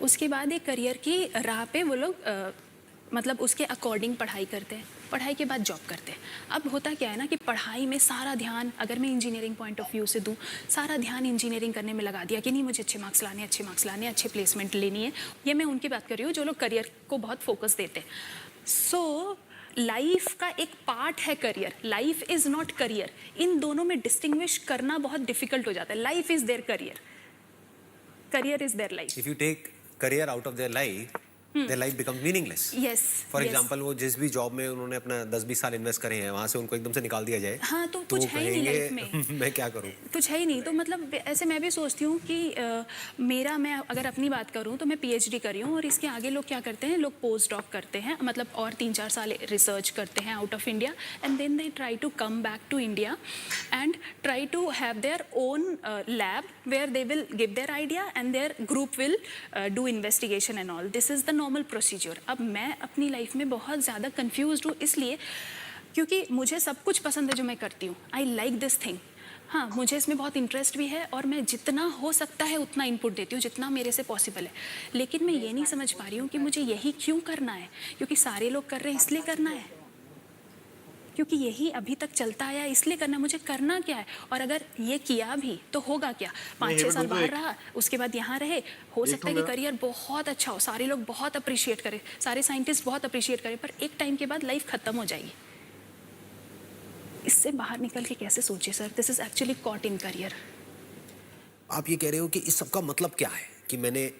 उसके बाद एक करियर की राह पे वो लोग मतलब उसके अकॉर्डिंग पढ़ाई करते हैं, पढ़ाई के बाद जॉब करते हैं। अब होता क्या है ना कि पढ़ाई में सारा ध्यान, अगर मैं इंजीनियरिंग पॉइंट ऑफ व्यू से दूं, सारा ध्यान इंजीनियरिंग करने में लगा दिया कि नहीं मुझे अच्छे मार्क्स लाने, अच्छे मार्क्स लाने, अच्छे प्लेसमेंट लेनी है। ये मैं उनकी बात कर रही हूँ जो लोग करियर को बहुत फोकस देते हैं। सो लाइफ का एक पार्ट है career, life is not career. इन दोनों में डिस्टिंग्विश करना बहुत डिफिकल्ट हो जाता है। Life is there career, career is there life. If you take career out of their life becomes meaningless. Yes, for example वो जिस भी जॉब में उन्होंने अपना 10-20 साल इन्वेस्ट करे हैं वहां से उनको एकदम से निकाल दिया जाए, हाँ, तो वो कुछ है ही नहीं लाइफ कहेंगे में। मैं क्या करूं। कुछ है ही नहीं। तो मतलब ऐसे मैं भी सोचती हूँ कि मैं अगर अपनी बात करूँ तो मैं पीएचडी कर रही हूँ, और इसके आगे लोग क्या करते हैं, लोग पोस्ट डॉक करते हैं, मतलब और 3-4 साल रिसर्च करते हैं out of India, and then they try to come back to India and try to have their own lab where they will give their idea and their group will do investigation and all. This is the normal procedure. अब मैं अपनी life में बहुत ज़्यादा confused हूँ, इसलिए क्योंकि मुझे सब कुछ पसंद है जो मैं करती हूँ। I like this thing. हाँ, मुझे इसमें बहुत इंटरेस्ट भी है और मैं जितना हो सकता है उतना इनपुट देती हूँ, जितना मेरे से पॉसिबल है। लेकिन मैं ये नहीं समझ पा रही हूँ कि मुझे यही क्यों करना है, क्योंकि सारे लोग कर रहे हैं इसलिए करना है, क्योंकि यही अभी तक चलता आया है इसलिए करना है। मुझे करना क्या है? और अगर ये किया भी तो होगा क्या? 5-6 साल बाहर रहा, उसके बाद यहाँ रहे, हो सकता है कि करियर बहुत अच्छा हो, सारे लोग बहुत अप्रिशिएट करें, सारे साइंटिस्ट बहुत अप्रिशिएट करें, पर एक टाइम के बाद लाइफ खत्म हो जाएगी। इससे बाहर निकल के कैसे सोचे sir? This is actually caught in career. आप ये कह रहे हो कि इस सब का मतलब क्या है कि मैंने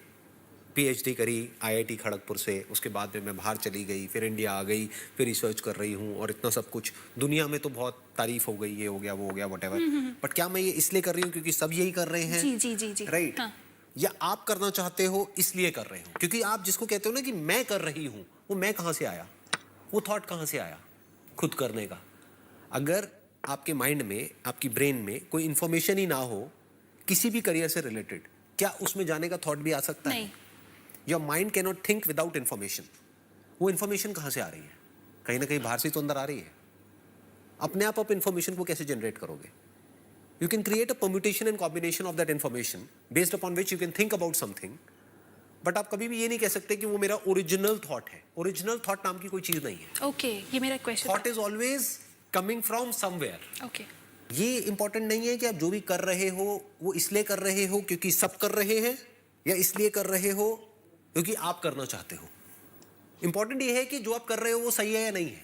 पीएचडी करी आईआईटी खड़गपुर से, उसके बाद में मैं बाहर चली गई, फिर इंडिया आ गई, फिर रिसर्च कर रही हूँ और इतना सब कुछ दुनिया में तो बहुत तारीफ हो गई, ये हो गया वो हो गया व्हाटएवर, बट क्या मैं ये इसलिए कर रही हूँ क्योंकि सब यही कर रहे हैं? जी जी जी जी, राइट। हाँ। या आप करना चाहते हो इसलिए कर रहे हो? क्योंकि आप जिसको कहते हो ना कि मैं कर रही हूँ, वो मैं कहाँ से आया, वो थॉट कहाँ से आया खुद करने का? अगर आपके माइंड में, आपकी ब्रेन में कोई इंफॉर्मेशन ही ना हो किसी भी करियर से रिलेटेड, क्या उसमें जाने का थॉट भी आ सकता नहीं। है? Your mind can not think without information. वो इंफॉर्मेशन कहाँ से आ रही है? कहीं ना कहीं बाहर से तो अंदर आ रही है। अपने आप इंफॉर्मेशन को कैसे जनरेट करोगे? You can create a permutation and combination of that information based upon which you can think about something, but आप कभी भी ये नहीं कह सकते कि वो मेरा ओरिजिनल थॉट है। ओरिजिनल थॉट नाम की कोई चीज नहीं है। ओके, ये मेरा question thought is always coming from somewhere. Okay. ये इंपॉर्टेंट नहीं है कि आप जो भी कर रहे हो वो इसलिए कर रहे हो क्योंकि सब कर रहे हैं, या इसलिए कर रहे हो क्योंकि आप करना चाहते हो। इंपॉर्टेंट ये है कि जो आप कर रहे हो वो सही है या नहीं है।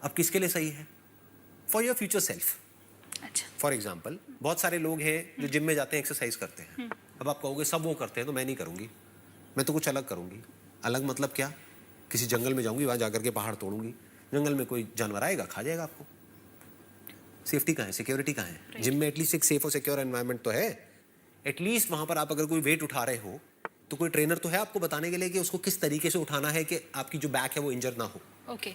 अब किसके लिए सही है? For your future self. अच्छा। फॉर एग्जाम्पल, बहुत सारे लोग हैं जो जिम में जाते हैं, एक्सरसाइज करते हैं। अब आप कहोगे सब वो करते हैं तो मैं नहीं करूंगी, मैं तो कुछ अलग करूंगी। अलग मतलब क्या? किसी जंगल में जाऊंगी, वहां जाकर के पहाड़ तोड़ूंगी, जंगल में कोई जानवर आएगा खा जाएगा आपको। सेफ्टी कहाँ है? सिक्योरिटी कहाँ है? जिम में एटलीस्ट एक सेफ और सिक्योर एनवायरनमेंट तो है। एटलीस्ट वहां पर आप अगर कोई वेट उठा रहे हो तो कोई ट्रेनर तो है आपको बताने के लिए कि उसको किस तरीके से उठाना है कि आपकी जो बैक है वो इंजर ना हो। ओके।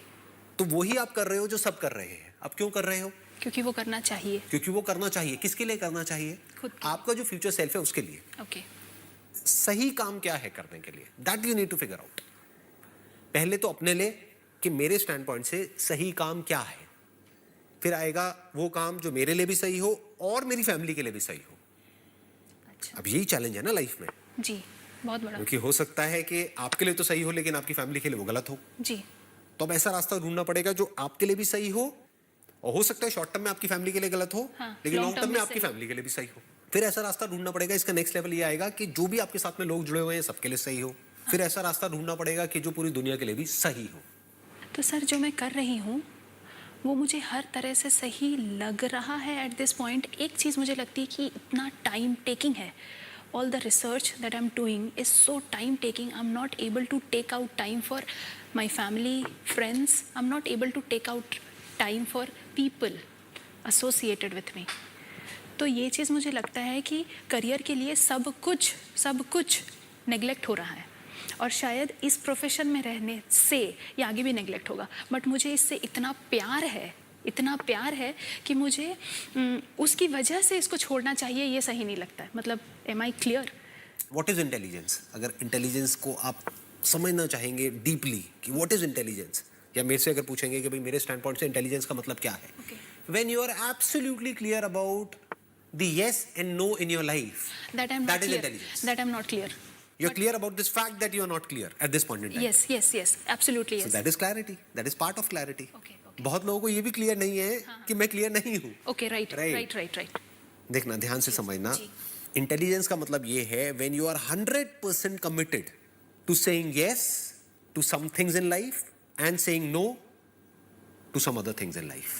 तो वही आप कर रहे हो जो सब कर रहे हैं। अब क्यों कर रहे हो? क्योंकि वो करना चाहिए। क्योंकि वो करना चाहिए। किसके लिए करना चाहिए? खुद के। आपका जो फ्यूचर सेल्फ है उसके लिए। ओके। सही काम क्या है करने के लिए, that you need to figure out. पहले तो अपने लिए कि मेरे स्टैंड पॉइंट से सही काम क्या है, फिर आएगा वो काम जो मेरे लिए भी सही हो और मेरी फैमिली के लिए भी सही हो। अच्छा। अब यही चैलेंज है ना लाइफ में, जी, बहुत बड़ा। क्योंकि हो सकता है कि आपके लिए तो सही हो लेकिन आपकी फैमिली के लिए वो गलत हो। जी। तो अब ऐसा रास्ता ढूंढना पड़ेगा जो आपके लिए भी सही हो, और हो सकता है शॉर्ट टर्म में आपकी फैमिली के लिए गलत हो, हाँ, लेकिन long लॉन्ग term टर्म में में आपकी सही। फैमिली के लिए भी सही हो। फिर ऐसा रास्ता ढूंढना पड़ेगा, इसका नेक्स्ट लेवल ये आएगा कि जो भी आपके साथ में लोग जुड़े हुए हैं सबके लिए सही हो। फिर ऐसा रास्ता ढूंढना पड़ेगा कि जो पूरी दुनिया के लिए भी सही हो। तो सर जो मैं कर रही हूँ वो मुझे हर तरह से सही लग रहा है एट दिस पॉइंट। एक चीज़ मुझे लगती है कि इतना टाइम टेकिंग है। All the research that I'm doing is so time taking. I'm not able to take out time for my family, friends. I'm not able to take out time for people associated with me. तो ये चीज़ मुझे लगता है कि career के लिए सब कुछ नेग्लेक्ट हो रहा है, और शायद इस प्रोफेशन में रहने से ये आगे भी नेग्लेक्ट होगा। बट मुझे इससे इतना प्यार है कि मुझे उसकी वजह से इसको छोड़ना चाहिए, ये सही नहीं लगता है। मतलब am I clear? What is intelligence? अगर इंटेलिजेंस को आप समझना चाहेंगे डीपली कि व्हाट इज इंटेलिजेंस, या मेरे से अगर पूछेंगे कि भाई मेरे स्टैंड पॉइंट से इंटेलिजेंस का मतलब क्या है, when you are absolutely clear about the yes and no in your life, that I am that not is clear. Intelligence. That I am not clear. You're clear about this fact that you are not clear at this point in time. yes, absolutely So yes. that is clarity. That is part of clarity. Okay. बहुत लोगों को ये भी clear नहीं है कि मैं clear नहीं हूँ. Okay, right. देखना, ध्यान से समझना. जी. इंटेलिजेंस का मतलब ये है when you are 100% committed to saying yes to some things in life and saying no to some other things in life.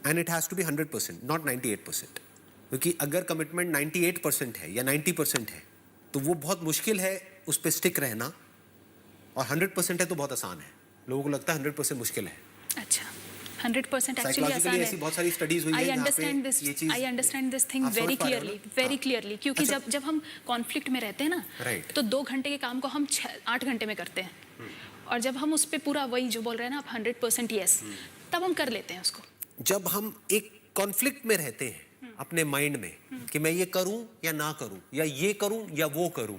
And it has to be 100%, not 98%. क्योंकि अगर कमिटमेंट 98% है या 90% है तो वो बहुत मुश्किल है उस पर स्टिक रहना, और 100% है तो बहुत आसान है. लोगों को लगता है 100% मुश्किल है. अच्छा, 100% एक्चुअली आसान Psychologically है. ऐसी बहुत सारी स्टडीज हुई हैं जहाँ पे ये चीज I understand this thing आप समझ very पा रहे हो ना? very हाँ. clearly क्योंकि अच्छा. जब हम कॉन्फ्लिक्ट में रहते हैं ना, Right. तो 2 घंटे के काम को हम 8 घंटे में करते हैं, और जब हम उस पे पूरा वही जो बोल रहे हैं ना आप 100% यस, तब हम कर लेते हैं उसको. जब हम एक कॉन्फ्लिक्ट में रहते हैं अपने माइंड में कि मैं ये करूं या ना करूं, या ये करूं या वो करूं,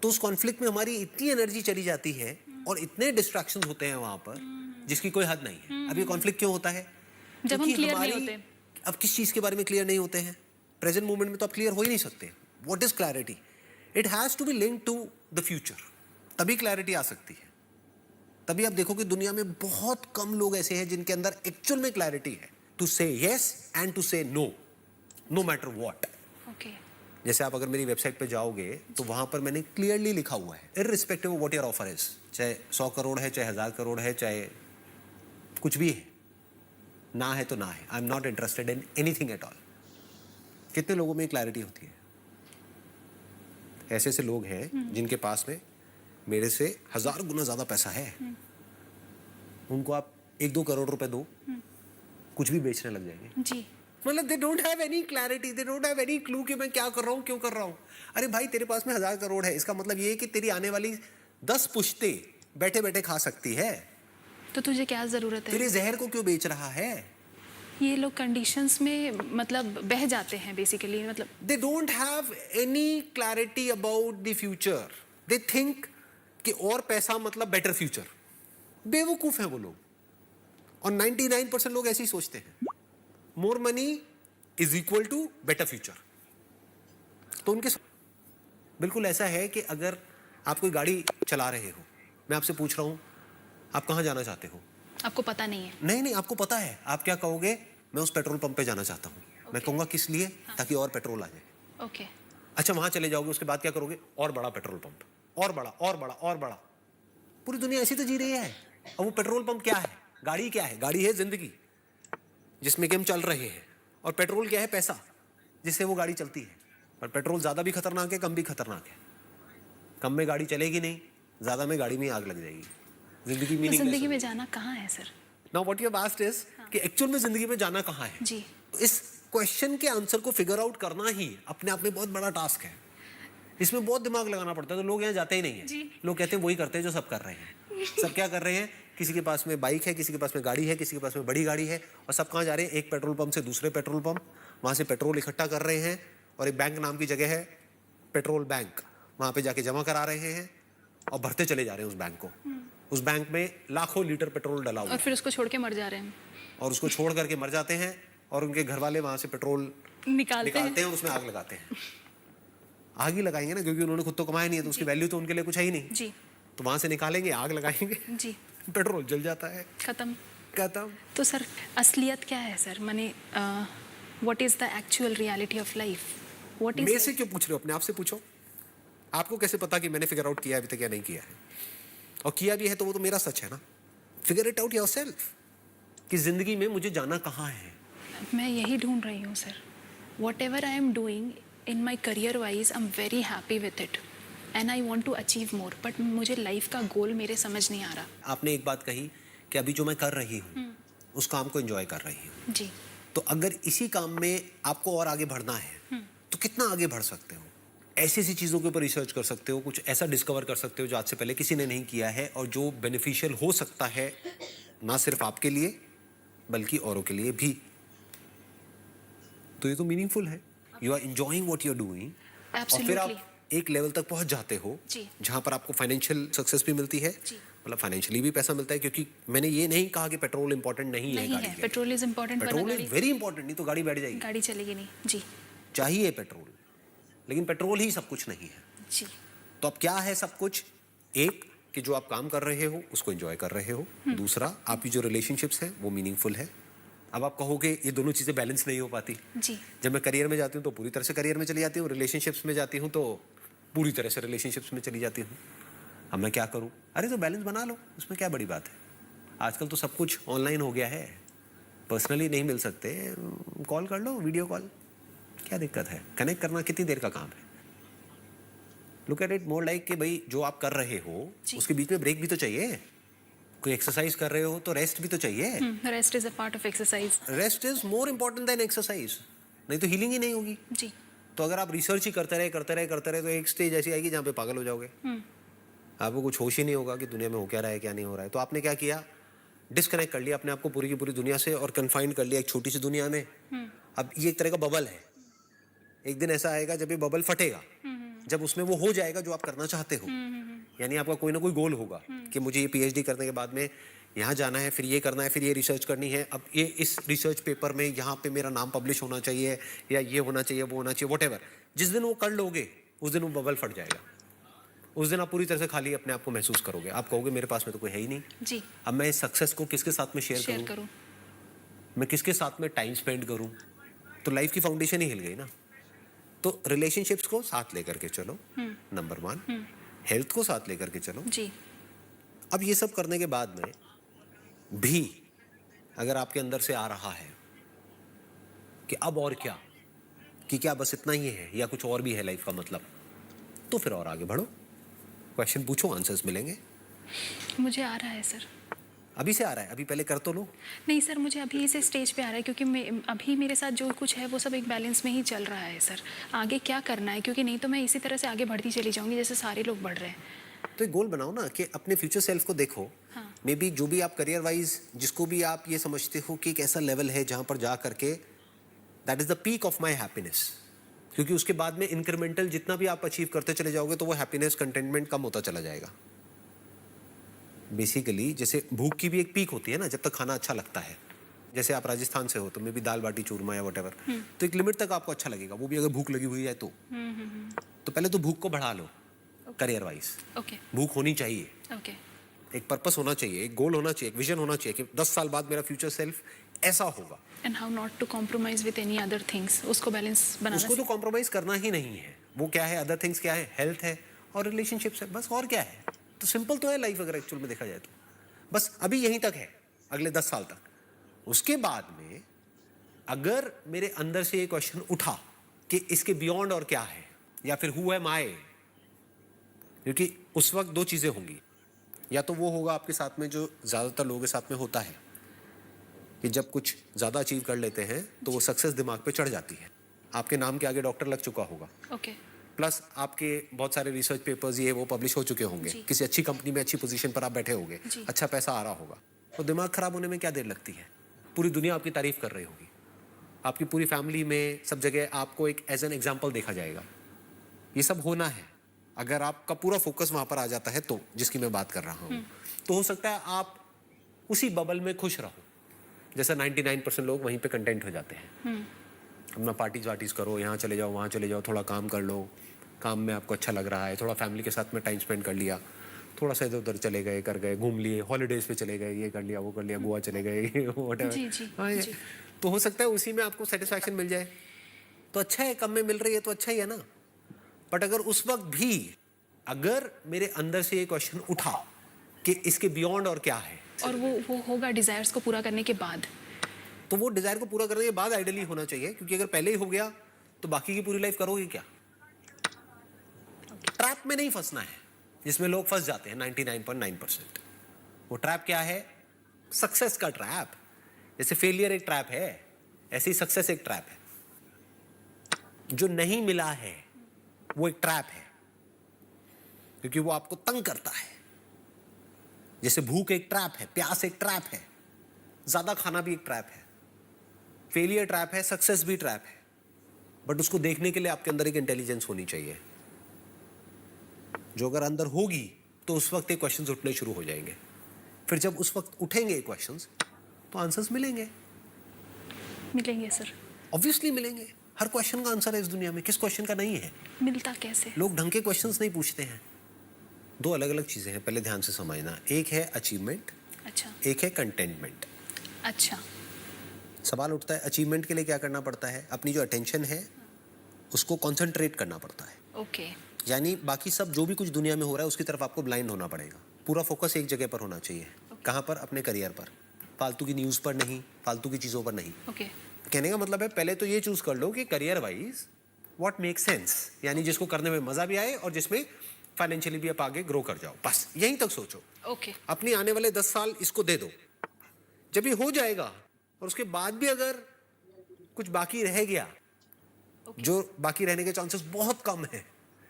तो उस कॉन्फ्लिक्ट में हमारी इतनी एनर्जी चली जाती है और इतने डिस्ट्रैक्शंस होते हैं वहां पर जिसकी कोई हद नहीं है. अब ये कॉन्फ्लिक्ट क्यों होता है? जब हम क्योंकि क्लियर नहीं हमारी- होते. अब किस चीज के बारे में क्लियर नहीं होते हैं? प्रेजेंट मोमेंट में तो आप क्लियर हो ही नहीं सकते. What is clarity? It has to be linked to the future, तभी क्लैरिटी आ सकती है. तभी आप देखो कि दुनिया में बहुत कम लोग ऐसे हैं जिनके अंदर एक्चुअल में क्लैरिटी है to say yes and to say no, no matter what. Okay. जैसे आप अगर मेरी वेबसाइट पे जाओगे तो वहां पर मैंने क्लियरली लिखा हुआ है, irrespective of what your offer is, चाहे 100 करोड़ है, चाहे 1000 करोड़ है, चाहे कुछ भी है, ना है तो ना है. आई am not interested in anything at all. कितने लोगों में क्लैरिटी होती है? ऐसे ऐसे लोग हैं जिनके पास में मेरे से 1000 गुना ज्यादा पैसा है. उनको आप 1-2 करोड़ रुपए दो, कुछ भी बेचने लग जाएंगे. जी. मतलब they don't have any clarity, they don't have any clue कि मैं क्या कर रहा हूँ, क्यों कर रहा हूँ. अरे भाई, तेरे पास में 1000 करोड़ है, इसका मतलब ये है कि तेरी आने वाली 10 पुश्ते बैठे बैठे खा सकती है. तो तुझे क्या जरूरत है? तेरे जहर को क्यों बेच रहा है? ये लोग कंडीशंस में मतलब बह जाते हैं बेसिकली. मतलब they don't have any clarity about the future. They think कि और पैसा मतलब बेटर फ्यूचर. बेवकूफ हैं वो लोग, और 99% लोग ऐसे ही सोचते हैं. More money is equal to better future. तो उनके बिल्कुल ऐसा है कि अगर आप कोई गाड़ी चला रहे हो, मैं आपसे पूछ रहा हूं आप कहां जाना चाहते हो? आपको पता नहीं है. नहीं, आपको पता है. आप क्या कहोगे? मैं उस पेट्रोल पंप पे जाना चाहता हूं. मैं कहूंगा किस लिए? ताकि और पेट्रोल आ जाए. ओके. अच्छा, वहां चले जाओगे, उसके बाद क्या करोगे? और बड़ा पेट्रोल पंप, और बड़ा, और बड़ा, और बड़ा. पूरी दुनिया ऐसी तो जी रही है. और वो पेट्रोल पंप क्या है? गाड़ी क्या है? गाड़ी है जिंदगी, जिसमें कि हम चल रहे हैं. और पेट्रोल क्या है? पैसा, जिससे वो गाड़ी चलती है. पर पेट्रोल ज्यादा भी खतरनाक है, कम भी खतरनाक है. कम में गाड़ी चलेगी नहीं, ज्यादा में गाड़ी में आग लग जाएगी. जिंदगी तो मीनिंगलेस. जिंदगी में जाना कहाँ है sir? Now what you have asked is कि एक्चुअल में जिंदगी में जाना कहाँ है. जी. तो इस क्वेश्चन के आंसर को फिगर आउट करना ही अपने आप में बहुत बड़ा टास्क है. इसमें बहुत दिमाग लगाना पड़ता है. तो लोग यहाँ जाते ही नहीं है. लोग कहते हैं वही करते हैं जो सब कर रहे हैं. सब क्या कर रहे हैं? किसी के पास में बाइक है, किसी के पास में गाड़ी है, किसी के पास में बड़ी गाड़ी है, और सब कहाँ जा रहे हैं? एक पेट्रोल पंप से दूसरे पेट्रोल पंप, वहां से पेट्रोल इकट्ठा कर रहे हैं, और एक बैंक नाम की जगह है पेट्रोल बैंक, वहां पे जाके जमा करा रहे हैं और भरते चले जा रहे हैं उस बैंक को. उस बैंक में लाखों लीटर पेट्रोल डला हुआ और फिर उसको छोड़ के मर जा रहे हैं. और उसको छोड़ करके मर जाते हैं, और उनके घर वाले वहां से पेट्रोल निकालते हैं और उसमें आग लगाते हैं. आग ही लगाएंगे ना, क्योंकि उन्होंने खुद तो कमाया नहीं है, तो उसकी वैल्यू तो उनके लिए कुछ है ही नहीं. जी. तो वहां से निकालेंगे, आग लगाएंगे, जी. पेट्रोल जल जाता है, खत्म. खत्म. तो सर असलियत क्या है सर? माने what is the actual reality of life? What मेरे इज? से क्यों पूछ रहे हो? अपने आप से पूछो. आपको कैसे पता कि मैंने फिगर आउट किया अभी तक या नहीं किया है? और किया भी है तो वो तो मेरा सच है ना. फिगर इट आउट योरसेल्फ कि जिंदगी में मुझे जाना कहाँ है. मैं यही ढूंढ रही हूँ sir. Whatever I am doing in my career wise I am very happy with it and I want to achieve more, but मुझे लाइफ का गोल मेरे समझ नहीं आ रहा. आपने एक बात कही कि अभी जो मैं कर रही हूँ उस काम को एंजॉय कर रही हूँ. जी. तो अगर इसी काम में आपको और आगे बढ़ना है तो कितना आगे बढ़ सकते हो? ऐसी ऐसी चीज़ों के ऊपर रिसर्च कर सकते हो, कुछ ऐसा डिस्कवर कर सकते हो जो आज से पहले किसी ने नहीं किया है, और जो बेनिफिशियल हो सकता है ना सिर्फ आपके लिए बल्कि औरों के लिए भी. तो ये तो मीनिंगफुल है. You are enjoying what you are doing, और फिर आप एक लेवल तक पहुंच जाते हो जहां पर आपको फाइनेंशियल सक्सेस भी मिलती है. मतलब फाइनेंशियली भी पैसा मिलता है, क्योंकि मैंने ये नहीं कहा कि पेट्रोल इंपॉर्टेंट नहीं है. गाड़ी petrol is important. Petrol is very important. नहीं तो गाड़ी बैठ जाएगी. गाड़ी चलेगी नहीं. जी. चाहिए पेट्रोल. लेकिन पेट्रोल ही सब कुछ नहीं है। जी तो अब क्या है सब कुछ? एक, कि जो आप काम कर रहे हो उसको एंजॉय कर रहे हो। दूसरा, आपकी जो रिलेशनशिप्स हैं वो मीनिंगफुल है। अब आप कहोगे ये दोनों चीज़ें बैलेंस नहीं हो पाती। जी जब मैं करियर में जाती हूँ तो पूरी तरह से करियर में चली जाती हूँ, रिलेशनशिप्स में जाती हूँ तो पूरी तरह से रिलेशनशिप्स में चली जाती हूँ। अब मैं क्या करूँ? अरे तो बैलेंस बना लो, उसमें क्या बड़ी बात है। आजकल तो सब कुछ ऑनलाइन हो गया है, पर्सनली नहीं मिल सकते, कॉल कर लो, वीडियो कॉल, क्या दिक्कत है? कनेक्ट करना कितनी देर का काम है? Look at it more like कि भाई जो आप कर रहे हो जी। उसके बीच में ब्रेक भी तो चाहिए। कोई एक्सरसाइज कर रहे हो तो रेस्ट भी तो चाहिए। Rest is a part of exercise. Rest is more important than exercise, नहीं तो हीलिंग ही नहीं होगी। जी तो अगर आप रिसर्च ही करते रहे तो एक स्टेज ऐसी आएगी जहाँ पे पागल हो जाओगे। आपको कुछ होश ही नहीं होगा कि दुनिया में हो क्या रहा है क्या नहीं हो रहा है। तो आपने क्या किया? डिस्कनेक्ट कर लिया अपने आप को पूरी की पूरी दुनिया से और कन्फाइंड कर लिया एक छोटी सी दुनिया में। अब ये एक तरह का बबल है, एक दिन ऐसा आएगा जब ये बबल फटेगा, जब उसमें वो हो जाएगा जो आप करना चाहते हो। यानी आपका कोई ना कोई गोल होगा कि मुझे ये पीएचडी करने के बाद में यहाँ जाना है, फिर ये करना है, फिर ये रिसर्च करनी है, अब ये इस रिसर्च पेपर में यहाँ पे मेरा नाम पब्लिश होना चाहिए, या ये होना चाहिए, वो होना चाहिए, व्हाटएवर। जिस दिन वो कर लोगे उस दिन वो बबल फट जाएगा। उस दिन आप पूरी तरह से खाली अपने आप को महसूस करोगे। आप कहोगे मेरे पास में तो कोई है ही नहीं। जी अब मैं इस सक्सेस को किसके साथ में शेयर शेयर करूँ? करूँ। मैं किसके साथ में टाइम स्पेंड करूँ? तो लाइफ की फाउंडेशन ही हिल गई ना। तो रिलेशनशिप्स को साथ लेकर के चलो, नंबर 1। हेल्थ को साथ लेकर के चलो। जी अब ये सब करने के बाद में भी अगर आपके अंदर से आ रहा है कि अब और क्या, कि क्या बस इतना ही है या कुछ और भी है लाइफ का मतलब, तो फिर और आगे बढ़ो, क्वेश्चन पूछो, आंसर्स मिलेंगे। मुझे आ रहा है सर। अभी से आ रहा है, अभी पहले कर तो लो। नहीं सर, मुझे अभी इस स्टेज पे आ रहा है क्योंकि अभी मेरे साथ जो कुछ है वो सब एक बैलेंस में ही चल रहा है सर। आगे क्या करना है, क्योंकि नहीं तो मैं इसी तरह से आगे बढ़ती चली जाऊंगी जैसे सारे लोग बढ़ रहे हैं। तो एक गोल बनाओ ना कि अपने फ्यूचर सेल्फ को देखो। हाँ। मे बी जो भी आप करियर वाइज जिसको भी आप ये समझते हो कि एक ऐसा लेवल है जहां पर जा करके that is the peak of my happiness, क्योंकि उसके बाद में इंक्रीमेंटल जितना भी आप अचीव करते चले जाओगे तो वो हैप्पीनेस कंटेंटमेंट कम होता चला जाएगा। बेसिकली जैसे भूख की भी एक पीक होती है ना, जब तक खाना अच्छा लगता है। जैसे आप राजस्थान से हो तो मे बी दाल बाटी चूरमा या वट तो एक लिमिट तक आपको अच्छा लगेगा, वो भी अगर भूख लगी हुई है तो पहले तो भूख को बढ़ा लो करियर वाइज। ओके भूख होनी चाहिए, ओके एक पर्पस होना चाहिए, एक गोल होना चाहिए, एक विजन होना चाहिए कि 10 साल बाद मेरा फ्यूचर सेल्फ ऐसा होगा। And how not to compromise with any other things, उसको बैलेंस बनाना। उसको तो कॉम्प्रोमाइज करना ही नहीं है। वो क्या है, अदर थिंग्स क्या है, हेल्थ है और रिलेशनशिप्स है, बस। और क्या है? तो सिंपल तो है लाइफ अगर एक्चुअल में देखा जाए तो। बस अभी यहीं तक है, अगले 10 साल तक। उसके बाद में अगर मेरे अंदर से ये क्वेश्चन उठा कि इसके बियॉन्ड और क्या है, या फिर हु एम आई, क्योंकि उस वक्त दो चीजें होंगी। या तो वो होगा आपके साथ में जो ज्यादातर लोगों के साथ में होता है कि जब कुछ ज्यादा अचीव कर लेते हैं तो वो सक्सेस दिमाग पे चढ़ जाती है। आपके नाम के आगे डॉक्टर लग चुका होगा, ओके प्लस आपके बहुत सारे रिसर्च पेपर्स ये वो पब्लिश हो चुके होंगे, जी। किसी अच्छी कंपनी में अच्छी पोजीशन पर आप बैठे होंगे, जी। अच्छा पैसा आ रहा होगा, तो दिमाग खराब होने में क्या देर लगती है? पूरी दुनिया आपकी तारीफ कर रही होगी, आपकी पूरी फैमिली में सब जगह आपको एक एज एन एग्जाम्पल देखा जाएगा। ये सब होना है अगर आपका पूरा फोकस वहां पर आ जाता है तो, जिसकी मैं बात कर रहा हूँ। तो हो सकता है आप उसी बबल में खुश रहो, जैसा 99% लोग वहीं पे कंटेंट हो जाते हैं। अपना पार्टीज वार्टीज करो, यहाँ चले जाओ, वहाँ चले जाओ, थोड़ा काम कर लो, काम में आपको अच्छा लग रहा है, थोड़ा फैमिली के साथ में टाइम स्पेंड कर लिया, थोड़ा सा इधर उधर चले गए, कर गए, घूम लिए, हॉलीडेज पे चले गए, ये कर लिया, वो कर लिया, गोवा चले गए, जी, जी, व्हाटएवर। जी। तो हो सकता है उसी में आपको सेटिस्फैक्शन मिल जाए, तो अच्छा है। कम में मिल रही है तो अच्छा ही है ना। बट अगर उस वक्त भी अगर मेरे अंदर से ये क्वेश्चन उठा कि इसके बियॉन्ड और क्या है, और वो होगा डिजायर्स को पूरा करने के बाद। तो वो डिजायर को पूरा करने के बाद आइडियली होना चाहिए, क्योंकि अगर पहले ही हो गया तो बाकी की पूरी लाइफ करोगे क्या? ट्रैप में नहीं फंसना है जिसमें लोग फंस जाते हैं 99.9%। वो ट्रैप क्या है? सक्सेस का ट्रैप। जैसे फेलियर एक ट्रैप है, ऐसे ही सक्सेस एक ट्रैप है। जो नहीं मिला है वो एक ट्रैप है, क्योंकि वो आपको तंग करता है। जैसे भूख एक ट्रैप है, प्यास एक ट्रैप है, ज्यादा खाना भी एक ट्रैप है, फेलियर ट्रैप है, सक्सेस भी ट्रैप है। बट उसको देखने के लिए आपके अंदर एक इंटेलिजेंस होनी चाहिए, जो अगर अंदर होगी तो उस वक्त ये क्वेश्चंस उठने शुरू हो जाएंगे। फिर जब उस वक्त उठेंगे क्वेश्चंस तो आंसर्स मिलेंगे, मिलेंगे सर। ऑब्वियसली मिलेंगे। हर क्वेश्चन का आंसर है इस दुनिया में, किस क्वेश्चन का नहीं है? मिलता कैसे? लोग ढंग के क्वेश्चंस नहीं पूछते हैं। दो अलग अलग चीजें हैं, पहले ध्यान से समझना। एक है अचीवमेंट, अच्छा एक है कंटेंटमेंट। अच्छा सवाल उठता है अचीवमेंट के लिए क्या करना पड़ता है? अपनी जो अटेंशन है उसको कंसंट्रेट करना पड़ता है। ओके यानी बाकी सब जो भी कुछ दुनिया में हो रहा है उसकी तरफ आपको ब्लाइंड होना पड़ेगा। पूरा फोकस एक जगह पर होना चाहिए। कहाँ पर? अपने करियर पर, फालतू की न्यूज़ पर नहीं, फालतू की चीज़ों पर नहीं। ओके कहने का मतलब है पहले तो ये चूज कर लो कि career wise what make sense, यानी जिसको करने में मजा भी आए और जिसमें फाइनेंशियली भी आप आगे ग्रो कर जाओ। बस यहीं तक सोचो। ओके अपनी आने वाले 10 साल इसको दे दो। जब ये हो जाएगा और उसके बाद भी अगर कुछ बाकी रह गया, जो बाकी रहने के चांसेस बहुत कम है,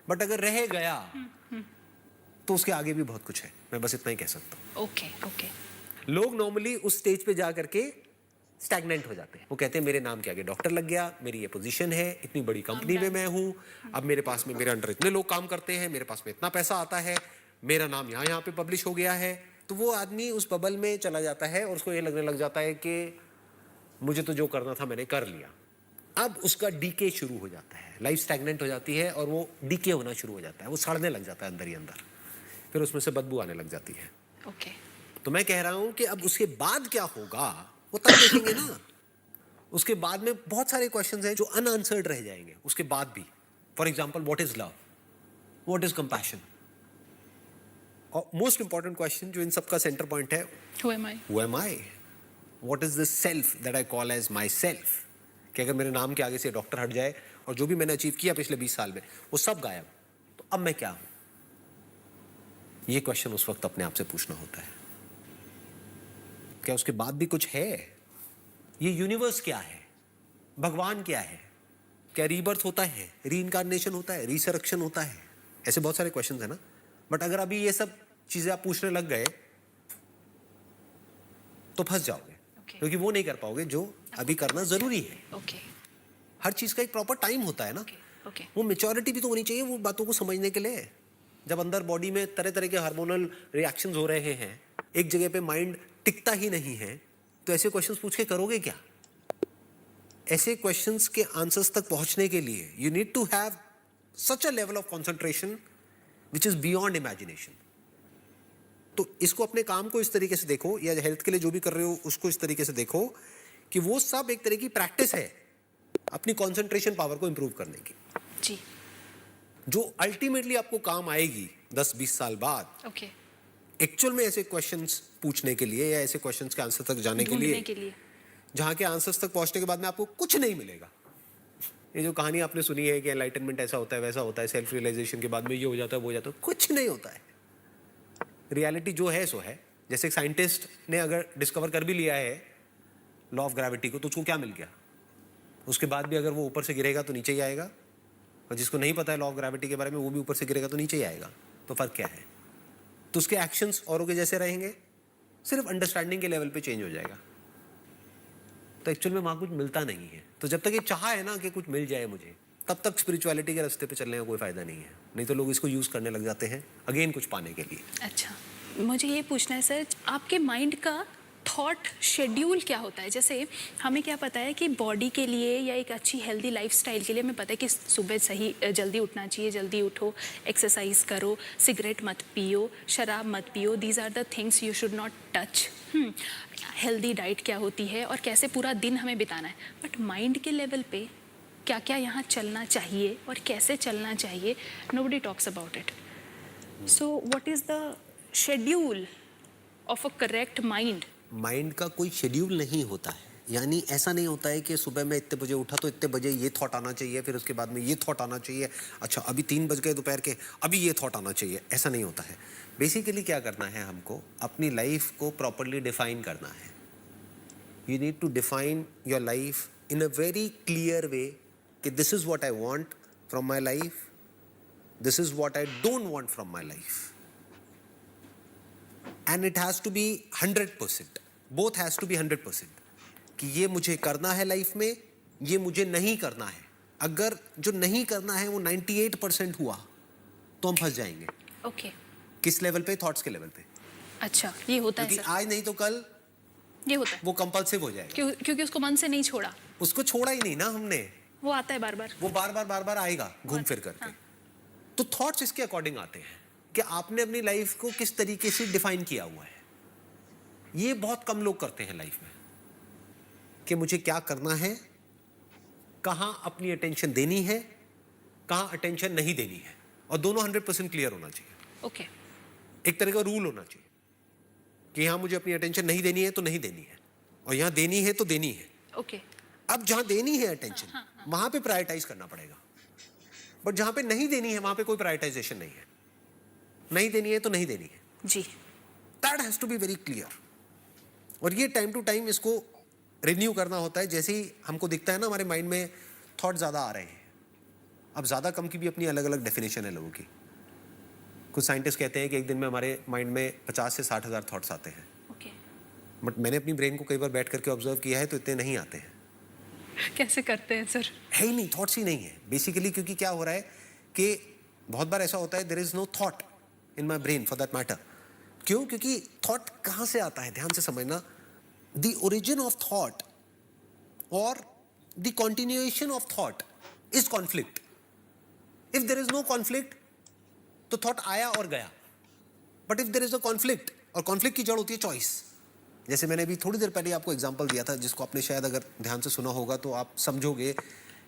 बट अगर रह गया तो उसके आगे भी बहुत कुछ है। मैं बस इतना ही कह सकता हूँ। ओके ओके लोग नॉर्मली उस स्टेज पे जा करके स्टैग्नेंट हो जाते हैं। वो कहते हैं मेरे नाम के आगे डॉक्टर लग गया, मेरी ये पोजीशन है, इतनी बड़ी कंपनी में मैं हूँ, अब मेरे पास में मेरे अंडर इतने लोग काम करते हैं, मेरे पास में इतना पैसा आता है, मेरा नाम यहाँ यहाँ पे पब्लिश हो गया है। तो वो आदमी उस बबल में चला जाता है और उसको ये लगने लग जाता है कि मुझे तो जो करना था मैंने कर लिया। अब उसका डीके शुरू हो जाता है, लाइफ स्टैग्नेंट हो जाती है और वो डीके होना शुरू हो जाता है, वो सड़ने लग जाता है अंदर ही अंदर, फिर उसमें से बदबू आने लग जाती है। ओके तो मैं कह रहा हूं कि अब उसके बाद क्या होगा वो तब देखेंगे ना। उसके बाद में बहुत सारे क्वेश्चंस हैं जो अनआंसर्ड रह जाएंगे उसके बाद भी। For example, what is love, what is compassion, और मोस्ट इंपॉर्टेंट क्वेश्चन जो इन सबका सेंटर पॉइंट है, who am I? Who am I, what is this self that I call as my self. कि अगर मेरे नाम के आगे से डॉक्टर हट जाए और जो भी मैंने अचीव किया पिछले 20 साल में वो सब गायब, तो अब मैं क्या हूं? ये क्वेश्चन उस वक्त अपने आप से पूछना होता है। क्या उसके बाद भी कुछ है? ये यूनिवर्स क्या है? भगवान क्या है? क्या रीबर्थ होता है, रीइंकार्नेशन होता है, रिसरेक्शन होता है? ऐसे बहुत सारे क्वेश्चंस है ना। बट अगर अभी ये सब चीजें आप पूछने लग गए तो फंस जाओगे। Okay. क्योंकि वो नहीं कर पाओगे जो अभी करना जरूरी है। ओके हर चीज का एक प्रॉपर टाइम होता है ना। ओके वो मेच्योरिटी भी तो होनी चाहिए वो बातों को समझने के लिए। जब अंदर बॉडी में तरह तरह के हार्मोनल रिएक्शंस हो रहे हैं, एक जगह पे माइंड टिकता ही नहीं है, तो ऐसे क्वेश्चंस पूछ के करोगे क्या? ऐसे क्वेश्चंस के आंसर्स तक पहुंचने के लिए you need to have such a level of concentration which is beyond imagination. तो इसको, अपने काम को इस तरीके से देखो, या हेल्थ के लिए जो भी कर रहे हो उसको इस तरीके से देखो कि वो सब एक तरह की प्रैक्टिस है अपनी कंसंट्रेशन पावर को इंप्रूव करने की, जी जो अल्टीमेटली आपको काम आएगी 10-20 साल बाद। ओके एक्चुअल में ऐसे क्वेश्चंस पूछने के लिए या ऐसे क्वेश्चंस के आंसर तक जाने के ढूंढने के लिए लिए जहां के आंसर्स तक पहुंचने के बाद में आपको कुछ नहीं मिलेगा। ये जो कहानी आपने सुनी है कि एनलाइटनमेंट ऐसा होता है वैसा होता है, सेल्फ रियलाइजेशन के बाद में ये हो जाता है वो हो जाता है, कुछ नहीं होता है। रियलिटी जो है सो है। जैसे एक साइंटिस्ट ने अगर डिस्कवर कर भी लिया है लॉ ऑफ ग्रेविटी को, तो उसको क्या मिल गया? उसके बाद भी अगर वो ऊपर से गिरेगा तो नीचे ही आएगा, और जिसको नहीं पता है लॉ ऑफ ग्रेविटी के बारे में वो भी ऊपर से गिरेगा तो नीचे ही आएगा। तो फर्क क्या है? तो उसके एक्शंस औरों के जैसे रहेंगे, सिर्फ अंडरस्टैंडिंग के लेवल पे चेंज हो जाएगा। तो एक्चुअल में वहां कुछ मिलता नहीं है। तो जब तक ये चाह है ना कि कुछ मिल जाए मुझे, तब तक स्पिरिचुअलिटी के रास्ते पे चलने का कोई फायदा नहीं है। नहीं तो लोग इसको यूज करने लग जाते हैं अगेन कुछ पाने के लिए। अच्छा, मुझे ये पूछना है सर, आपके माइंड का थॉट शेड्यूल क्या होता है? जैसे हमें क्या पता है कि बॉडी के लिए या एक अच्छी हेल्दी लाइफस्टाइल के लिए हमें पता है कि सुबह सही जल्दी उठना चाहिए, जल्दी उठो, एक्सरसाइज करो, सिगरेट मत पियो, शराब मत पियो, these are the things you should not touch. Healthy diet क्या होती है और कैसे पूरा दिन हमें बिताना है। बट माइंड के लेवल पे क्या क्या यहाँ चलना चाहिए और कैसे चलना चाहिए, nobody talks about it. So what is the schedule of a correct mind? Mind का कोई शेड्यूल नहीं होता है। यानी ऐसा नहीं होता है कि सुबह मैं इतने बजे उठा तो इतने बजे ये थॉट आना चाहिए, फिर उसके बाद में ये थॉट आना चाहिए, अच्छा अभी 3 बज गए दोपहर के, अभी ये थॉट आना चाहिए। ऐसा नहीं होता है। बेसिकली क्या करना है हमको, अपनी लाइफ को प्रॉपरली डिफाइन करना है। You need to define your life in a very clear way कि this is what I want from my life, this is what I don't want from my life, and it has to be 100%, both has to be 100%, कि ये मुझे करना है life में, ये मुझे नहीं करना है। अगर जो नहीं करना है वो 98% हुआ तो हम फंस जाएंगे। ओके किस लेवल पे? थॉट्स के लेवल पे। अच्छा, ये होता है क्योंकि सर, आज नहीं तो कल ये होता है वो कंपल्सिव हो जाएगा। क्योंकि उसको मन से नहीं छोड़ा। उसको छोड़ा ही नहीं ना हमने, वो आता है बार बार। वो बार बार आएगा घूम फिर करके। हाँ। तो थॉट्स इसके अकॉर्डिंग आते हैं कि आपने अपनी लाइफ को किस तरीके से डिफाइन किया हुआ है। ये बहुत कम लोग करते हैं लाइफ में कि मुझे क्या करना है, कहां अपनी अटेंशन देनी है, कहां अटेंशन नहीं देनी है, और दोनों 100% क्लियर होना चाहिए। ओके। एक तरह का रूल होना चाहिए कि यहां मुझे अपनी अटेंशन नहीं देनी है तो नहीं देनी है, और यहां देनी है तो देनी है। ओके। अब जहां देनी है अटेंशन वहां पे प्रायोरिटाइज करना पड़ेगा, बट जहां पे नहीं देनी है वहां पे कोई प्रायोरिटाइजेशन नहीं है। नहीं देनी है तो नहीं देनी है। जी। That has to be very clear. और ये टाइम टू टाइम इसको रिन्यू करना होता है। जैसे ही हमको दिखता है ना हमारे माइंड में थॉट ज्यादा आ रहे हैं, अब ज्यादा कम की भी अपनी अलग अलग डेफिनेशन है लोगों की। कुछ साइंटिस्ट कहते हैं कि एक दिन में हमारे माइंड में 50 से 60 हज़ार थॉट्स आते हैं, ओके। बट मैंने अपनी ब्रेन को कई बार बैठ करके ऑब्जर्व किया है तो इतने नहीं आते हैं। कैसे करते हैं सर? है ही नहीं, थॉट्स ही नहीं है बेसिकली। क्योंकि क्या हो रहा है कि बहुत बार ऐसा होता है there is no thought in my brain for that matter. क्यों? क्योंकि थॉट कहां से आता है, ध्यान से समझना। द ओरिजिन ऑफ थॉट और the continuation of thought is conflict. If there is no conflict तो थॉट आया और गया, but if there is a conflict, और कॉन्फ्लिक्ट की जड़ होती है चॉइस। जैसे मैंने अभी थोड़ी देर पहले आपको एग्जांपल दिया था, जिसको आपने शायद अगर ध्यान से सुना होगा तो आप समझोगे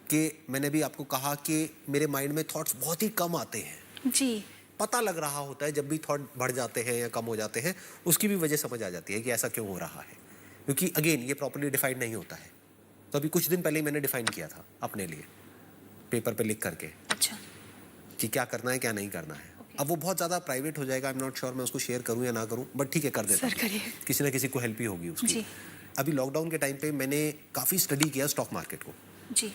कि मैंने भी आपको कहा कि मेरे माइंड में थॉट्स बहुत ही कम आते हैं। जी। पता लग रहा होता है जब भी थॉट बढ़ जाते हैं या कम हो जाते हैं, उसकी भी वजह समझ आ जाती है कि ऐसा क्यों हो रहा है। क्योंकि अगेन ये प्रॉपर्ली डिफाइंड नहीं होता है। तो अभी कुछ दिन पहले ही मैंने डिफाइन किया था अपने लिए पेपर पे लिख करके अच्छा। कि क्या करना है क्या नहीं करना है। अब वो बहुत ज़्यादा प्राइवेट हो जाएगा, आई एम नॉट श्योर मैं उसको शेयर करूं या ना करूं, बट ठीक है कर देता सर हूं। करिए। किसी ना किसी को हेल्प ही होगी उसकी। जी। अभी लॉकडाउन के टाइम पे मैंने काफ़ी स्टडी किया स्टॉक मार्केट को, जी।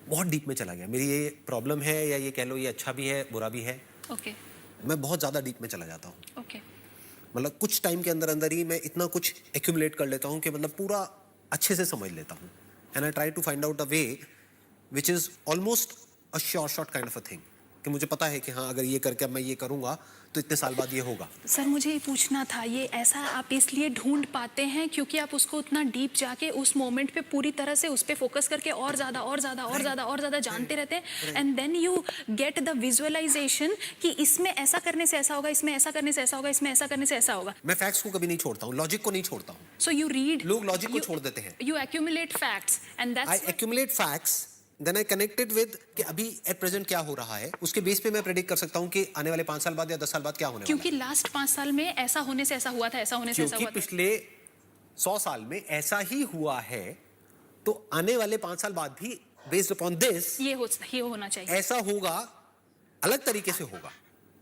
बहुत डीप में चला गया। मेरी ये प्रॉब्लम है या ये कह लो ये अच्छा भी है बुरा भी है, ओके। मैं बहुत ज़्यादा डीप में चला जाता हूँ। ओके। मतलब कुछ टाइम के अंदर अंदर ही मैं इतना कुछ एक्यूमुलेट कर लेता हूँ कि मतलब पूरा अच्छे से समझ लेता हूँ। And I try to find out a way which is almost a short kind of a thing, कि मुझे पता है कि हाँ अगर ये करके अब मैं ये करूँगा तो इतने साल बाद ये होगा। सर मुझे ये पूछना था, ये ऐसा आप इसलिए ढूंढ पाते हैं क्योंकि आप उसको उतना डीप जाके उस मोमेंट पे पूरी तरह से उस पे फोकस करके और ज़्यादा और ज़्यादा और ज़्यादा और ज़्यादा जानते रहते हैं, and then you get the visualisation कि इसमें ऐसा करने से ऐसा होगा, इसमें ऐसा करने से ऐसा होगा, इसमें ऐसा करने से ऐसा होगा। मैं फैक्ट्स को कभी नहीं छोड़ता हूँ, लॉजिक को नहीं छोड़ता हूँ। सो यू रीड, लोग लॉजिक को छोड़ देते हैं। You accumulate facts and I that's accumulate facts, then I connected with कि अभी एट प्रेजेंट क्या हो रहा है, उसके बेस पे मैं प्रेडिक्ट कर सकता हूँ कि आने वाले 5 साल बाद या 10 साल बाद क्या होने वाला है। क्योंकि लास्ट 5 साल में ऐसा होने से ऐसा हुआ था, ऐसा होने से ऐसा क्योंकि हुआ था। पिछले 100 साल में ऐसा ही हुआ है, तो आने वाले 5 साल बाद भी बेस्ड अपॉन दिस ये होना चाहिए। ऐसा होगा, अलग तरीके से होगा,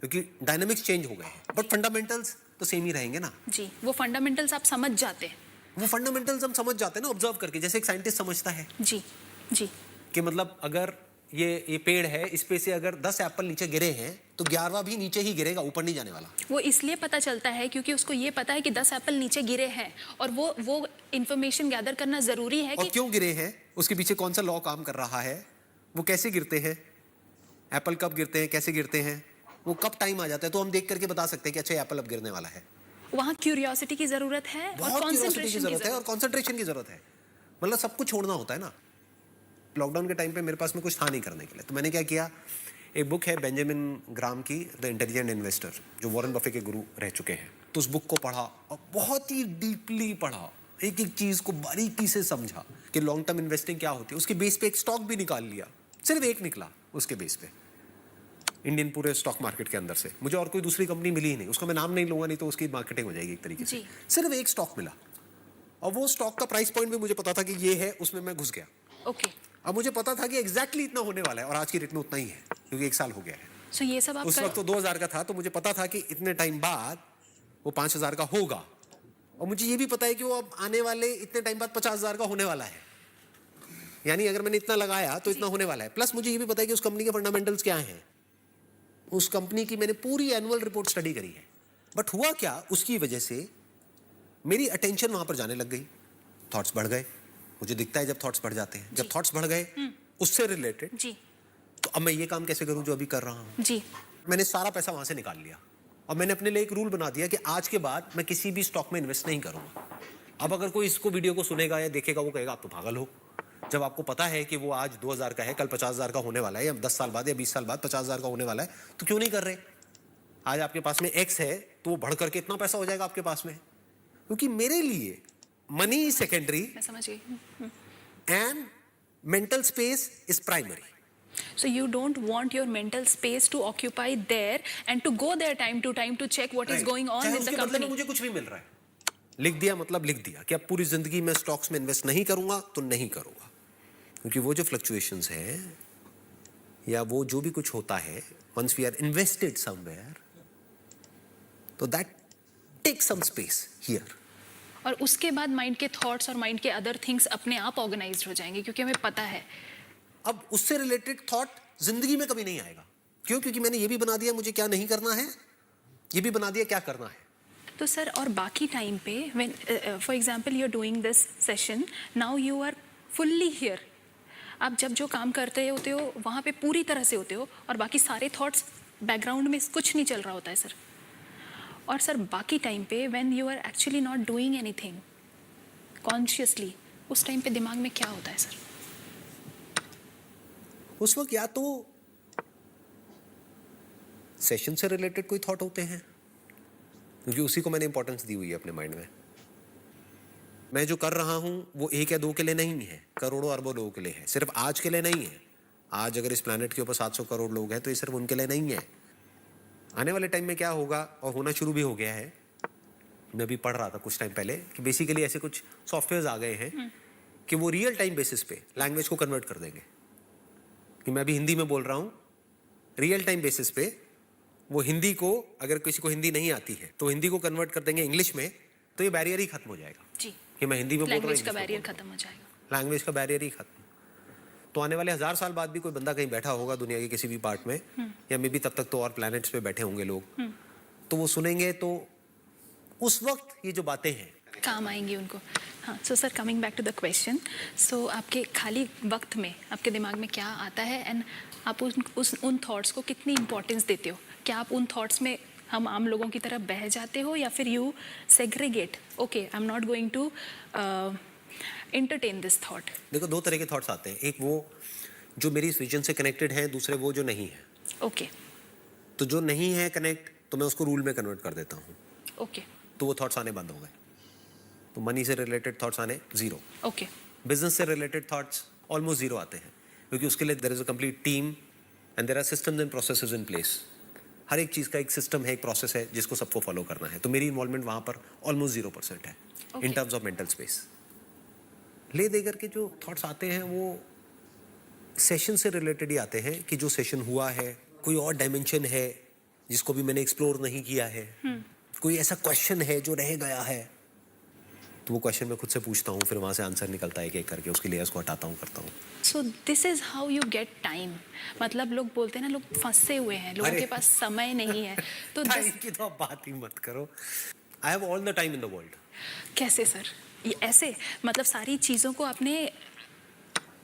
क्योंकि डायनामिक्स चेंज हो गए हैं, बट फंडामेंटल्स तो सेम ही रहेंगे ना। जी, वो फंडामेंटल्स आप समझ जाते हैं। वो फंडामेंटल्स हम समझ जाते हैं ना ऑब्जर्व करके, जैसे एक साइंटिस्ट समझता है जी। जी। कि मतलब अगर ये पेड़ है, इस पे से अगर 10 एप्पल नीचे गिरे हैं तो 11वां भी नीचे ही गिरेगा, ऊपर नहीं जाने वाला। वो इसलिए पता चलता है क्योंकि उसको ये पता है कि 10 एप्पल नीचे गिरे हैं, और वो इंफॉर्मेशन गैदर करना जरूरी है और कि क्यों गिरे हैं, उसके पीछे कौन सा लॉ काम कर रहा है, वो कैसे गिरते हैं, एप्पल कब गिरते हैं, कैसे गिरते हैं, वो कब टाइम आ जाता है, तो हम देख करके बता सकते हैं कि अच्छा एप्पल अब गिरने वाला है। वहाँ क्यूरियोसिटी की जरूरत है और बहुत क्यूरियोसिटी की कंसंट्रेशन जरूरत है और कंसंट्रेशन की जरूरत है। मतलब सब कुछ छोड़ना होता है ना। लॉकडाउन के टाइम पे मेरे पास में कुछ था नहीं करने के लिए, तो मैंने क्या किया, एक बुक है बेंजामिन ग्राम की, द इंटेलिजेंट इन्वेस्टर, जो वॉरेन बफे के गुरु रह चुके हैं। तो उस बुक को पढ़ा और बहुत ही डीपली पढ़ा, एक एक चीज को बारीकी से समझा कि लॉन्ग टर्म इन्वेस्टिंग क्या होती है। उसके बेस पे एक स्टॉक भी निकाल लिया, सिर्फ एक निकला उसके बेस पे, इंडियन पूरे स्टॉक मार्केट के अंदर से। मुझे और कोई दूसरी कंपनी मिली ही नहीं, उसका मैं नाम नहीं लूंगा, नहीं तो उसकी मार्केटिंग हो जाएगी एक तरीके से। सिर्फ एक स्टॉक मिला, और वो स्टॉक का प्राइस पॉइंट भी मुझे पता था कि ये है, उसमें मैं घुस गया। ओके। अब मुझे पता था कि एग्जैक्टली इतना होने वाला है, और आज की रेट में उतना ही है, क्योंकि 1 साल हो गया है। सो ये सब आप उस वक्त तो 2000 का था, तो मुझे पता था कि इतने टाइम बाद वो 5000 का होगा, और मुझे ये भी पता है कि वो अब आने वाले इतने टाइम बाद 50000 का होने वाला है। यानी अगर मैंने इतना लगाया तो इतना होने वाला है। प्लस मुझे ये भी पता है कि उस कंपनी के फंडामेंटल्स क्या हैं। उस कंपनी की मैंने पूरी एनुअल रिपोर्ट स्टडी करी है। बट हुआ क्या, उसकी वजह से मेरी अटेंशन वहां पर जाने लग गई, थॉट्स बढ़ गए। मुझे दिखता है जब थॉट्स बढ़ जाते हैं, जब थॉट्स बढ़ गए उससे रिलेटेड, जी। तो अब मैं ये काम कैसे करूं जो अभी कर रहा हूं। जी। मैंने सारा पैसा वहां से निकाल लिया, और मैंने अपने लिए एक रूल बना दिया कि आज के बाद मैं किसी भी स्टॉक में इन्वेस्ट नहीं करूंगा। अब अगर कोई इसको वीडियो को सुनेगा या देखेगा, वो कहेगा आप तो पागल हो, जब आपको पता है कि वो आज 2000 का है, कल 50,000 का होने वाला है, या 10 साल बाद या 20 साल बाद 50,000 का होने वाला है, तो क्यों नहीं कर रहे? आज आपके पास में एक्स है तो वो बढ़ करके इतना पैसा हो जाएगा आपके पास में। क्योंकि मेरे लिए मनी इज सेकेंडरी मैं समझ गई। And mental space is primary. So you don't want your mental space to occupy there and to go there time to check what is going on चाहे with the उसके बदले में company. मुझे कुछ भी मिल रहा है, लिख दिया मतलब लिख दिया कि अब पूरी जिंदगी में स्टॉक्स में इन्वेस्ट नहीं करूंगा तो नहीं करूंगा। क्योंकि वो जो फ्लक्चुएशंस है या वो जो भी कुछ होता है, once we are invested somewhere, तो that take some space here. और उसके बाद माइंड के थॉट्स और माइंड के अदर थिंग्स अपने आप ऑर्गेनाइज्ड हो जाएंगे, क्योंकि हमें पता है। अब उससे रिलेटेड थॉट जिंदगी में कभी नहीं आएगा। क्यों? क्योंकि मैंने ये भी बना दिया मुझे क्या नहीं करना है, ये भी बना दिया क्या करना है। तो सर, और बाकी टाइम पे when for example you are doing this session, now you are fully here. आप जब जो काम करते होते हो वहाँ पे पूरी तरह से होते हो, और बाकी सारे थॉट्स बैकग्राउंड में कुछ नहीं चल रहा होता है सर। और सर बाकी टाइम पे when you are actually not doing anything consciously, उस टाइम पे दिमाग में क्या होता है सर? उस वक्त या तो सेशन से रिलेटेड कोई थॉट होते हैं, क्योंकि उसी को मैंने इंपॉर्टेंस दी हुई है अपने माइंड में। मैं जो कर रहा हूं वो एक या दो के लिए नहीं है, करोड़ों अरबों लोगों के लिए है। सिर्फ आज के लिए नहीं है। आज अगर इस प्लैनेट के ऊपर 700 करोड़ लोग हैं तो ये सिर्फ उनके लिए नहीं है। आने वाले टाइम में क्या होगा, और होना शुरू भी हो गया है, मैं भी पढ़ रहा था कुछ टाइम पहले कि बेसिकली ऐसे कुछ सॉफ्टवेयर आ गए हैं कि वो रियल टाइम बेसिस पे लैंग्वेज को कन्वर्ट कर देंगे। कि मैं अभी हिंदी में बोल रहा हूँ, रियल टाइम बेसिस पे वो हिंदी को, अगर किसी को हिंदी नहीं आती है तो हिंदी को कन्वर्ट कर देंगे इंग्लिश में, तो ये बैरियर ही खत्म हो जाएगा जी, कि मैं हिंदी में बोल रहा हूँ, लैंग्वेज का बैरियर खत्म हो जाएगा। लैंग्वेज का बैरियर ही खत्म। तो आने वाले 1000 साल बाद भी कोई बंदा कहीं बैठा होगा दुनिया के किसी भी पार्ट में, या मे बी तब तक तो और प्लैनेट्स पे बैठे होंगे लोग, तो वो सुनेंगे तो उस वक्त ये जो बातें हैं काम आएंगी उनको। हाँ, so sir, coming back to the question, so आपके खाली वक्त में आपके दिमाग में क्या आता है, एंड आप उन थॉट्स को कितनी इंपॉर्टेंस देते हो? क्या आप उन थॉट्स में हम आम लोगों की तरह बह जाते हो, या फिर you segregate, okay I am not going to entertain this thought? देखो, दो तरह के थॉट्स आते हैं। एक वो जो मेरी इस विजन से कनेक्टेड है, दूसरे वो जो नहीं है। ओके तो जो नहीं है कनेक्ट, तो मैं उसको रूल में कन्वर्ट कर देता हूँ, ओके तो वो थॉट्स आने बंद हो गए। तो मनी से रिलेटेड थॉट्स आने जीरो। ओके बिजनेस से रिलेटेड थॉट्स ऑलमोस्ट जीरो आते हैं, क्योंकि उसके लिए there is a complete team and there are systems and processes in place. हर एक चीज़ का एक सिस्टम है, एक प्रोसेस है जिसको सबको फॉलो करना है। तो मेरी इन्वॉल्वमेंट वहाँ पर ऑलमोस्ट 0% है in terms of mental space. ले दे करके जो थॉट्स आते हैं वो सेशन से रिलेटेड ही आते हैं, कि जो सेशन हुआ है, कोई और डायमेंशन है जिसको भी मैंने एक्सप्लोर नहीं किया है, कोई ऐसा क्वेश्चन है जो रह गया है, तो वो क्वेश्चन मैं खुद से पूछता हूँ, फिर वहाँ से आंसर निकलता है, एक एक करके उसकी लेयर्स को हटाता हूँ, करता हूँ। सो this is how you get time. मतलब लोग बोलते हैं ना, लोग फंसे हुए हैं, लोगों के पास समय नहीं है। तो टाइम की तो आप बात ही मत करो। I have all the time in the world. कैसे सर? ये ऐसे, मतलब सारी चीज़ों को आपने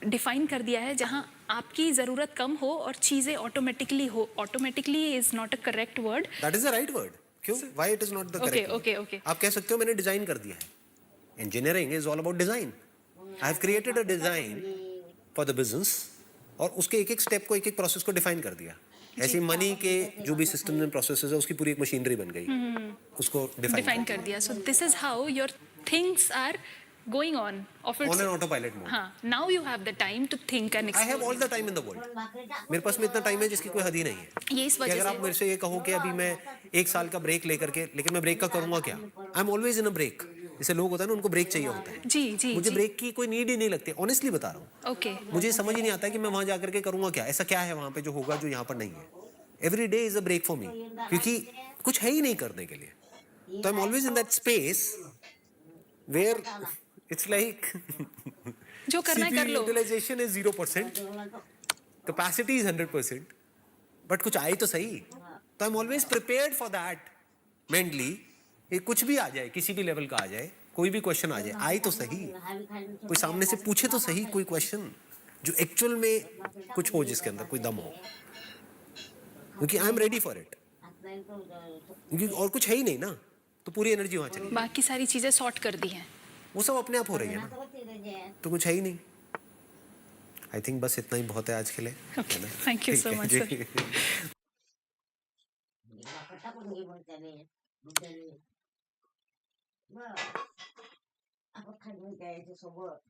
डिफाइन कर दिया है जहाँ आपकी ज़रूरत कम हो और चीज़ें ऑटोमेटिकली हो। Automatically is not a correct word. That is the right word. क्यों? Why it is not the correct? Okay आप कह सकते हो मैंने डिजाइन कर दिया है। Engineering is all about design. I have created a design for the business, और उसके एक एक स्टेप को, एक एक प्रोसेस को डिफाइन कर दिया। ऐसे मनी के जो भी सिस्टम्स एंड प्रोसेसेस है, उसकी पूरी एक मशीनरी बन गई, उसको डिफाइन कर दिया। So this is how your things are going on of its on an autopilot mode. हाँ, now you have the time to think and I have explore. All the time in the world. मेरे पास में इतना time है जिसकी कोई हद ही नहीं है। ये इस कि वजह अगर से आप मेरे से ये कहो कि अभी मैं 1 साल का ब्रेक लेकर के, लेकिन मैं ब्रेक का करूंगा क्या? I am always in a break. जैसे लोग होता है ना, उनको ब्रेक चाहिए होता है। जी जी मुझे जी ब्रेक की कोई नीड ही नहीं लगती, ऑनेस्टली बता रहा हूँ। ओके मुझे समझ ही नहीं आता है कि मैं वहां जाकर के करूंगा क्या, ऐसा क्या है वहां पे जो होगा जो यहाँ पर नहीं है। Every day is a break for me, क्योंकि कुछ है ही नहीं करने के लिए। तो I am always in that space where it's like जो करना है कर लो। Utilisation is 0%, capacity is 100%, but कुछ आए तो सही। तो I am always prepared for that mentally. ये कुछ भी आ जाए, किसी भी लेवल का आ जाए, कोई भी क्वेश्चन आ जाए, आए तो सही, कोई सामने से पूछे तो सही, कोई क्वेश्चन जो एक्चुअल में कुछ हो, जिसके अंदर कोई दम हो, क्योंकि I am ready for it. क्योंकि और कुछ है ही नहीं ना, तो पूरी एनर्जी वहां चली, बाकी सारी चीजें सॉर्ट कर दी हैं। वो सब अपने आप हो रही है ना, तो कुछ है ही नहीं। आई थिंक बस इतना ही बहुत है आज के लिए, है ना? थैंक यू ठीक सो है मच जी। सर. टाकून घे मग त्याने मग आपण खाली द्यायच्या सोबत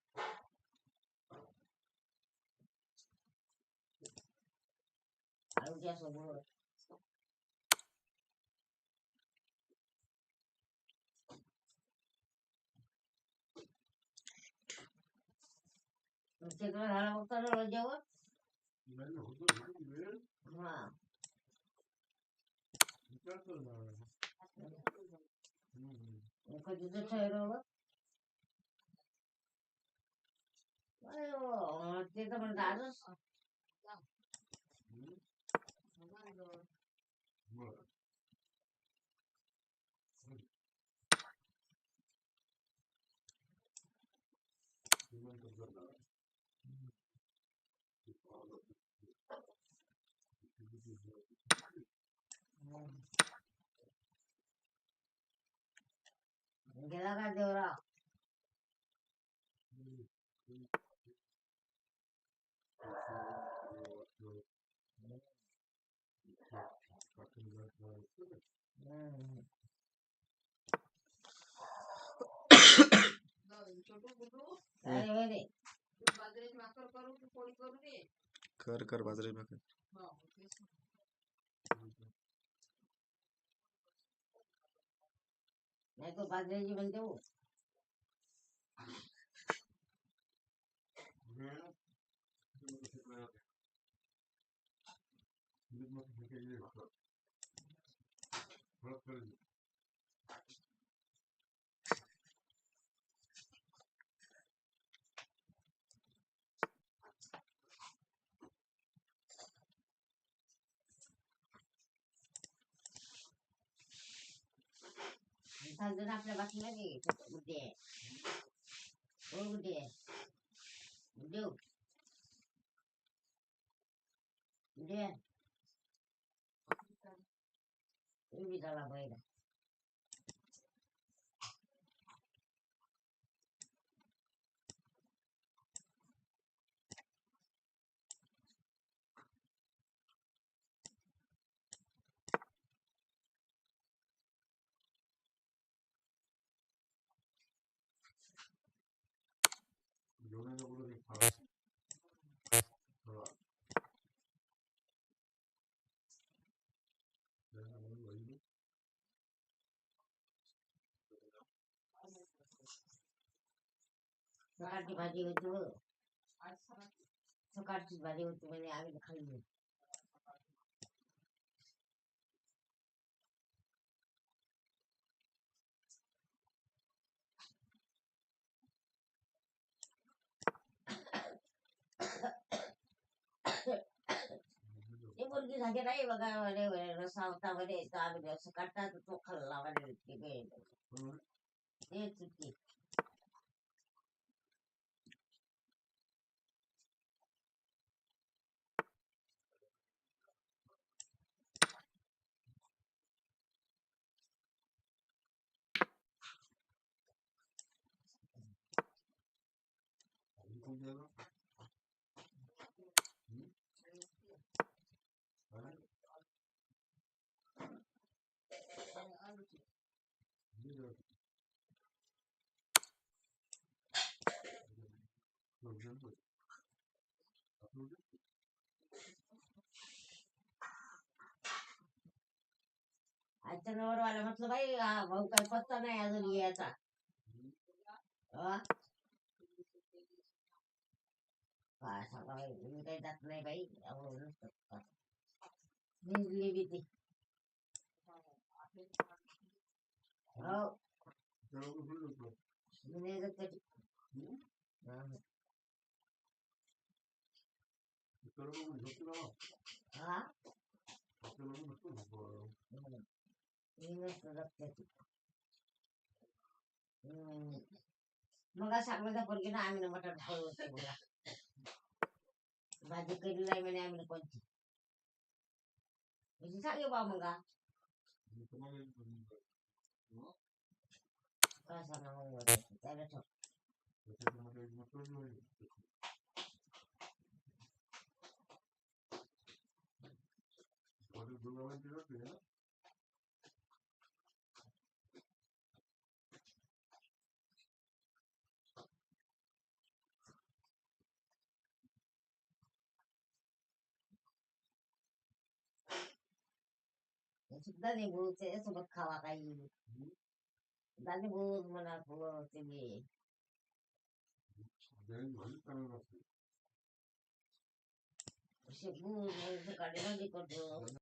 आळूच्या सोबत तुमच्याकडे झाला होता ना जेवण हा कधीच ठरवलं ते तर म्हणत आजच गेला का देवरा अरे रे बाजरीची भाकर करू की पोळी करू दे कर कर बाजरी भाकर. नाही तो बाजरीची म्हणते हो सांगतो ना आपल्या बाकीला नाही बुद्धी आहे हो बुद्धी आहे देऊ बुद्धी आहे तुम्ही झाला पहिला सकाळची भाजी होती हो सकाळची भाजी होती म्हणजे आम्ही खाल्ली ते मुलगी झाली नाही बघा रसा होता मध्ये आम्ही सकाळचा तो खाल्ला मध्ये ते चुकी आजच्या नवरवाला म्हटलं बाई हा भाऊ काय पत्ता नाही अजून यायचा हा? काय सांगा बाई तुम्ही काही जात नाही बाई निघली बी ती हो निघत कधी हा निघत लक्षात मग सांगण्याचा पोरगी ना आम्ही मटण खाऊ होते मला भाजी केली नाही म्हणे आम्ही कोणती सांगे बा मग काय सांगा मग त्याला ठेव सुद्धा निघूचे सोबत खावा काही सुद्धा निघून मला तुम्ही शेगून सकाळी भाजी करतो